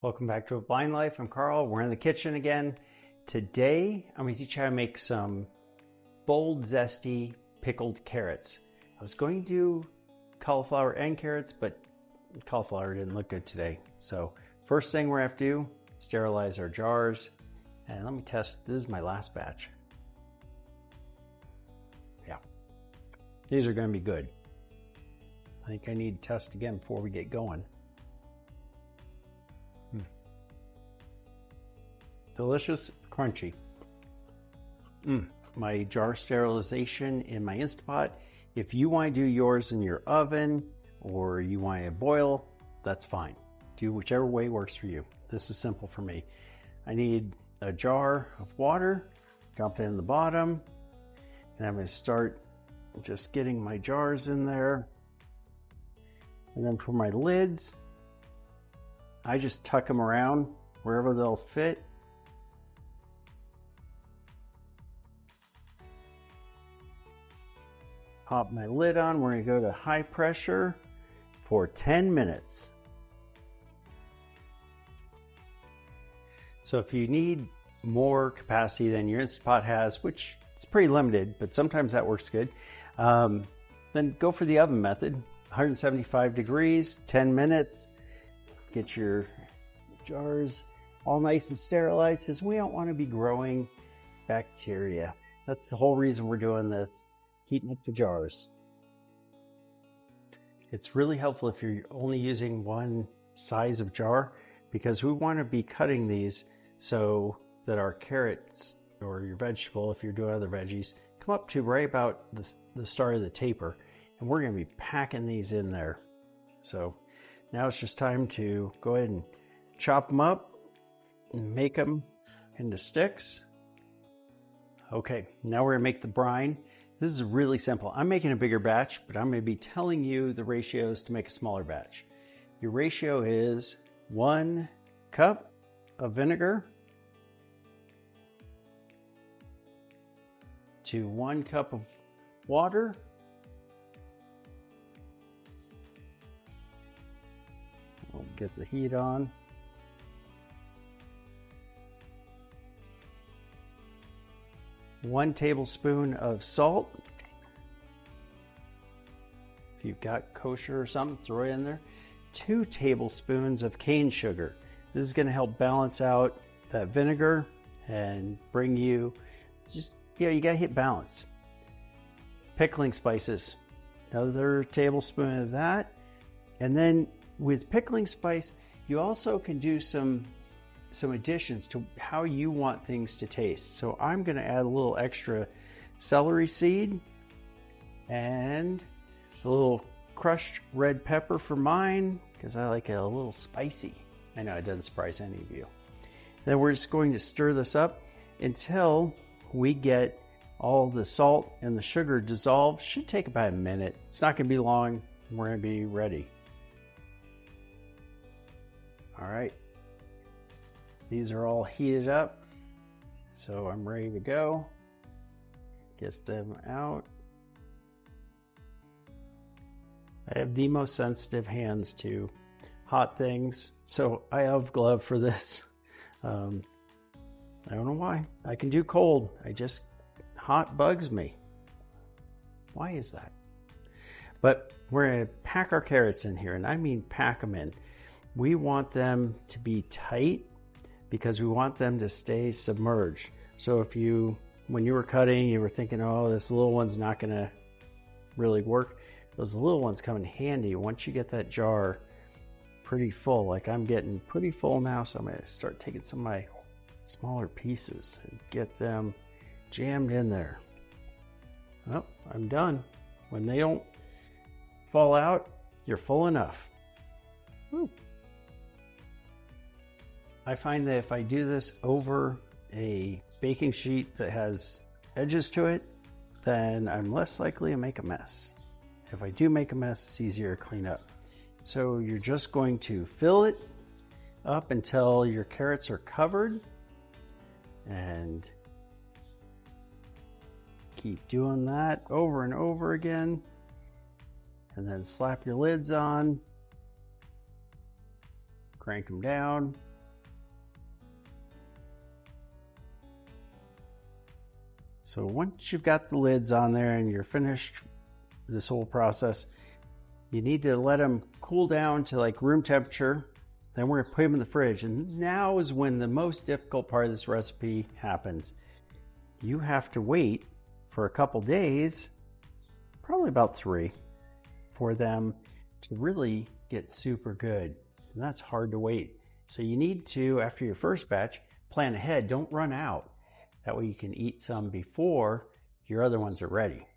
Welcome back to A Blind Life. I'm Karl. We're in the kitchen again. Today, I'm going to teach you how to make some bold, zesty, pickled carrots. I was going to do cauliflower and carrots, but cauliflower didn't look good today. So first thing we're going to have to do, sterilize our jars. And let me test, this is my last batch. Yeah, these are going to be good. I think I need to test again before we get going. Delicious, crunchy. My jar sterilization in my Instant Pot. If you want to do yours in your oven or you want to boil, that's fine. Do whichever way works for you. This is simple for me. I need a jar of water, dump it in the bottom, and I'm going to start just getting my jars in there. And then for my lids, I just tuck them around wherever they'll fit. Pop my lid on. We're going to go to high pressure for 10 minutes. So if you need more capacity than your Instant Pot has, which is pretty limited, but sometimes that works good, then go for the oven method. 175 degrees, 10 minutes. Get your jars all nice and sterilized because we don't want to be growing bacteria. That's the whole reason we're doing this. Heating up the jars. It's really helpful if you're only using one size of jar because we want to be cutting these so that our carrots or your vegetable, if you're doing other veggies, come up to right about the start of the taper, and we're going to be packing these in there. So now it's just time to go ahead and chop them up and make them into sticks. Okay, now we're going to make the brine. This is really simple. I'm making a bigger batch, but I'm going to be telling you the ratios to make a smaller batch. Your ratio is 1 cup of vinegar to 1 cup of water. We'll get the heat on. One tablespoon of salt. If you've got kosher or something, throw it in there. 2 tablespoons of cane sugar. This is going to help balance out that vinegar and bring you you got to hit balance. Pickling spices. Another tablespoon of that. And then with pickling spice, you also can do some additions to how you want things to taste. So I'm going to add a little extra celery seed and a little crushed red pepper for mine because I like it a little spicy. I know it doesn't surprise any of you. Then we're just going to stir this up until we get all the salt and the sugar dissolved. Should take about a minute. It's not going to be long. We're going to be ready. All right. These are all heated up, so I'm ready to go. Get them out. I have the most sensitive hands to hot things, so I have glove for this. I don't know why. I can do cold. Hot bugs me. Why is that? But we're going to pack our carrots in here, and I mean pack them in. We want them to be tight because we want them to stay submerged. So if when you were cutting, you were thinking, oh, this little one's not going to really work, those little ones come in handy once you get that jar pretty full. Like I'm getting pretty full now, so I'm going to start taking some of my smaller pieces and get them jammed in there. Oh, I'm done. When they don't fall out, you're full enough. Woo. I find that if I do this over a baking sheet that has edges to it, then I'm less likely to make a mess. If I do make a mess, it's easier to clean up. So you're just going to fill it up until your carrots are covered and keep doing that over and over again. And then slap your lids on. crank them down, So once you've got the lids on there and you're finished this whole process, you need to let them cool down to like room temperature. Then we're gonna put them in the fridge. And now is when the most difficult part of this recipe happens. You have to wait for a couple days, probably about 3, for them to really get super good. And that's hard to wait. So you need to, after your first batch, plan ahead. Don't run out. That way you can eat some before your other ones are ready.